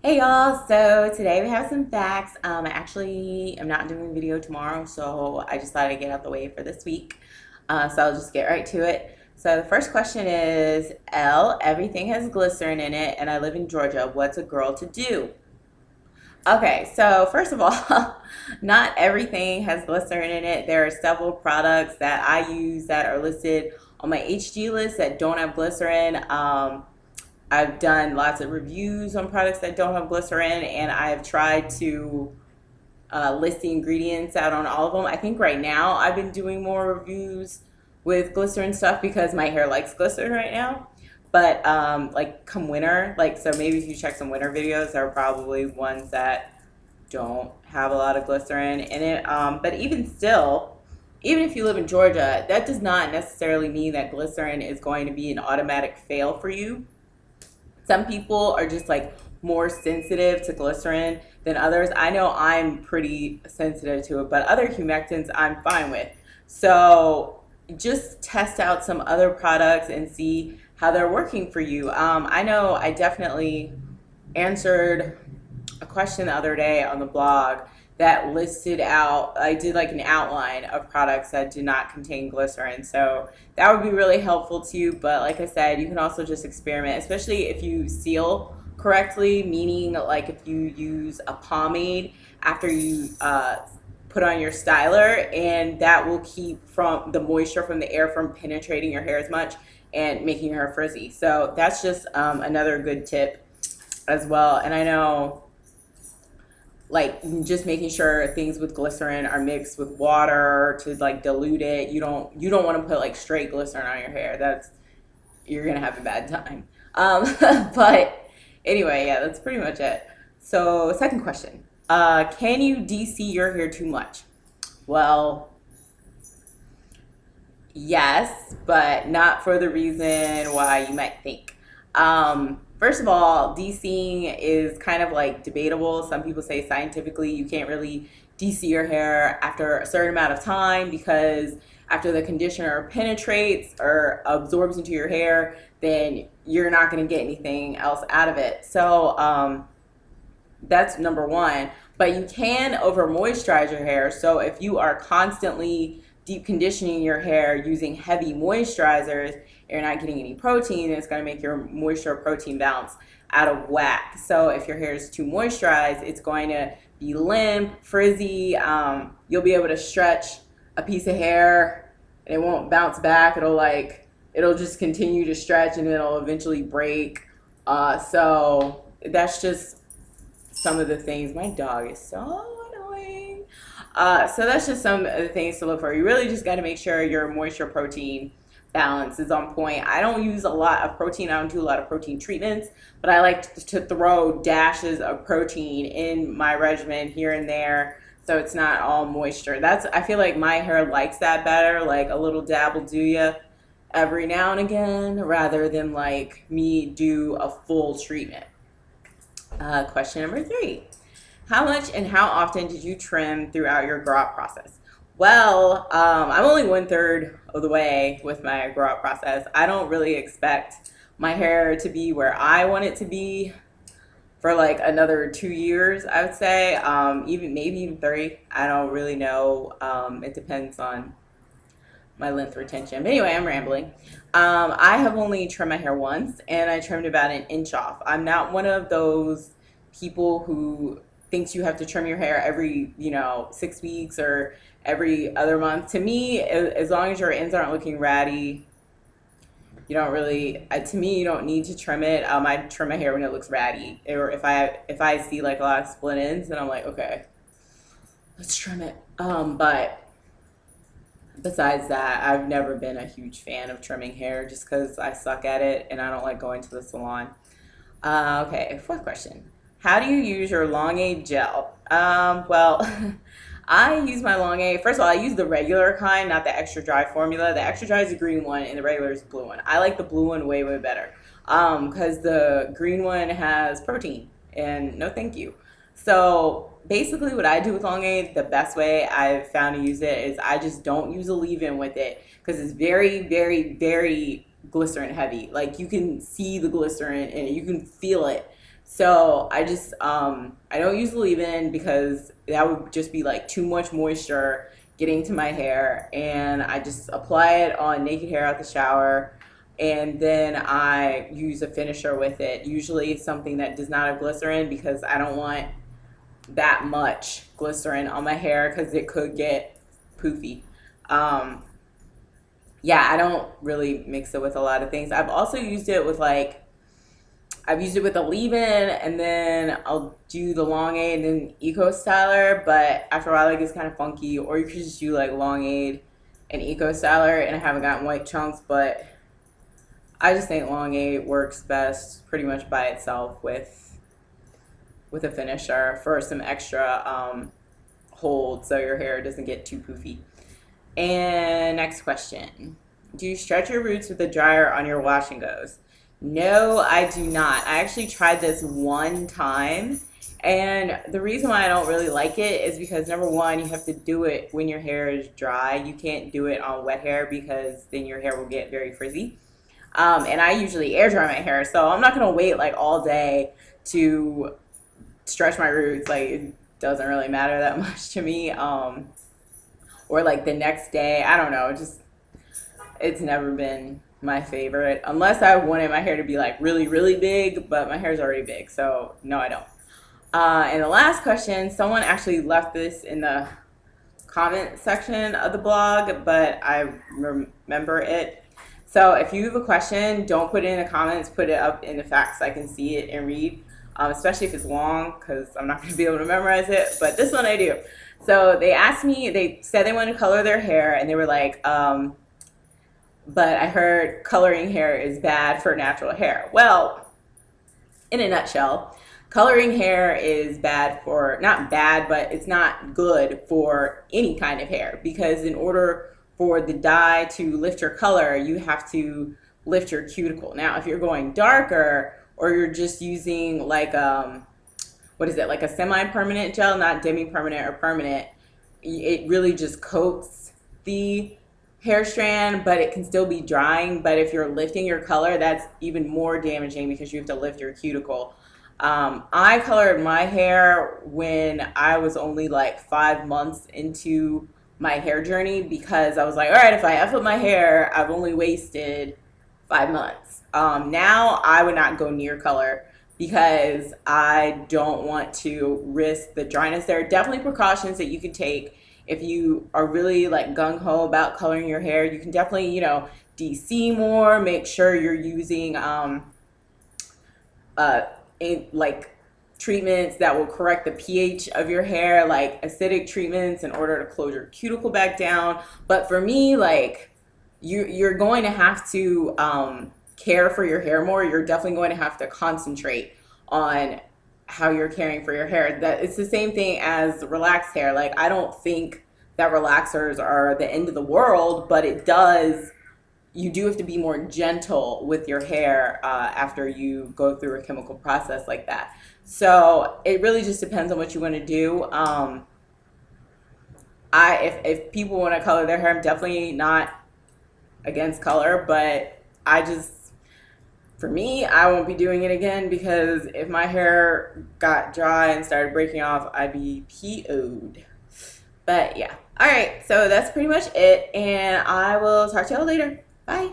Hey y'all, so today we have some facts. I actually am not doing a video tomorrow, so I just thought I'd get out the way for this week. So I'll just get right to it. So the first question is, everything has glycerin in it, and I live in Georgia. What's a girl to do? Okay, so first of all, not everything has glycerin in it. There are several products that I use that are listed on my HG list that don't have glycerin. I've done lots of reviews on products that don't have glycerin, and I've tried to list the ingredients out on all of them. I think right now I've been doing more reviews with glycerin stuff because my hair likes glycerin right now. But like come winter, like so maybe if you check some winter videos, there are probably ones that don't have a lot of glycerin in it. But even still, even if you live in Georgia, that does not necessarily mean that glycerin is going to be an automatic fail for you. Some people are just like more sensitive to glycerin than others. I know I'm pretty sensitive to it, but other humectants I'm fine with. So just test out some other products and see how they're working for you. I know I definitely answered a question the other day on the blog that listed out, I did like an outline of products that do not contain glycerin. So that would be really helpful to you. But like I said, you can also just experiment, especially if you seal correctly, meaning like if you use a pomade after you put on your styler, and that will keep from the moisture from the air from penetrating your hair as much and making your hair frizzy. So that's just another good tip as well. And I know like just making sure things with glycerin are mixed with water to like dilute it. You don't want to put like straight glycerin on your hair. That's you're gonna have a bad time. But anyway, yeah, that's pretty much it. So second question, can you DC your hair too much? Well, yes, but not for the reason why you might think. First of all, DCing is kind of like debatable. Some people say scientifically you can't really DC your hair after a certain amount of time because after the conditioner penetrates or absorbs into your hair, then you're not going to get anything else out of it. So that's number one. But you can over moisturize your hair. So if you are constantly deep conditioning your hair using heavy moisturizers, you're not getting any protein, and it's going to make your moisture protein balance out of whack. So if your hair is too moisturized, it's going to be limp, frizzy. You'll be able to stretch a piece of hair and it won't bounce back. It'll just continue to stretch and it'll eventually break. So that's just some of the things. My dog is so annoying. So that's just some of the things to look for. You really just got to make sure your moisture protein balance is on point. I don't use a lot of protein. I don't do a lot of protein treatments, but I like to throw dashes of protein in my regimen here and there so it's not all moisture. That's I feel like my hair likes that better, like a little dab will do ya every now and again rather than like me do a full treatment. Question number three. How much and how often did you trim throughout your grow out process? Well, I'm only one third of the way with my grow out process. I don't really expect my hair to be where I want it to be for like another 2 years, I would say. Even maybe even three. I don't really know. It depends on my length retention. But anyway, I'm rambling. I have only trimmed my hair once, and I trimmed about an inch off. I'm not one of those people who thinks you have to trim your hair every 6 weeks or every other month. To me, as long as your ends aren't looking ratty, you don't really. To me, you don't need to trim it. I trim my hair when it looks ratty, or if I see like a lot of split ends, then I'm like, okay, let's trim it. But besides that, I've never been a huge fan of trimming hair just because I suck at it and I don't like going to the salon. Okay, fourth question. How do you use your Longaid gel? Well, I use my Longaid. First of all, I use the regular kind, not the extra dry formula. The extra dry is the green one and the regular is the blue one. I like the blue one way, way better because the green one has protein and no thank you. So basically what I do with Longaid, the best way I've found to use it is I just don't use a leave-in with it because it's very, very glycerin heavy. Like you can see the glycerin and you can feel it. So I just I don't use the leave-in because that would just be like too much moisture getting to my hair, and I just apply it on naked hair out the shower, and then I use a finisher with it. Usually something that does not have glycerin because I don't want that much glycerin on my hair because it could get poofy. Um, yeah, I don't really mix it with a lot of things. I've also used it with like I've used it with a leave-in, and then I'll do the Longaid and then Eco Styler. But after a while, it gets kind of funky. Or you could just do like Longaid and Eco Styler, and I haven't gotten white chunks. But I just think Longaid works best pretty much by itself with a finisher for some extra hold, so your hair doesn't get too poofy. And next question. Do you stretch your roots with a dryer on your wash and goes? No, I do not. I actually tried this one time. And the reason why I don't really like it is because number one, you have to do it when your hair is dry. You can't do it on wet hair because then your hair will get very frizzy. And I usually air dry my hair, so I'm not gonna wait like all day to stretch my roots. Like it doesn't really matter that much to me. Or like the next day, I don't know. Just it's never been my favorite unless I wanted my hair to be like really really big, but my hair's already big, so no, I don't. And the last question, someone actually left this in the comment section of the blog, but I remember it. So if you have a question, don't put it in the comments, put it up in the facts so I can see it and read, especially if it's long because I'm not going to be able to memorize it, but this one I do. So they asked me, they said they wanted to color their hair, and they were like, but I heard coloring hair is bad for natural hair. Well, in a nutshell, coloring hair is bad for, not bad, but it's not good for any kind of hair, because in order for the dye to lift your color, you have to lift your cuticle. Now, if you're going darker or you're just using like, what is it, like a semi-permanent gel, not demi-permanent or permanent, it really just coats the hair strand, but it can still be drying. But if you're lifting your color, that's even more damaging because you have to lift your cuticle. I colored my hair when I was only like 5 months into my hair journey because I was like, all right, if I F up my hair, I've only wasted 5 months. Now I would not go near color because I don't want to risk the dryness. There are definitely precautions that you can take if you are really like gung-ho about coloring your hair. You can definitely, DC more, make sure you're using like treatments that will correct the pH of your hair, like acidic treatments in order to close your cuticle back down. But for me, like you're going to have to care for your hair more. You're definitely going to have to concentrate on how you're caring for your hair. That it's the same thing as relaxed hair. Like I don't think that relaxers are the end of the world, but you do have to be more gentle with your hair after you go through a chemical process like that. So it really just depends on what you want to do. If people want to color their hair, I'm definitely not against color, but for me, I won't be doing it again because if my hair got dry and started breaking off, I'd be PO'd. But yeah. All right, so that's pretty much it, and I will talk to y'all later. Bye.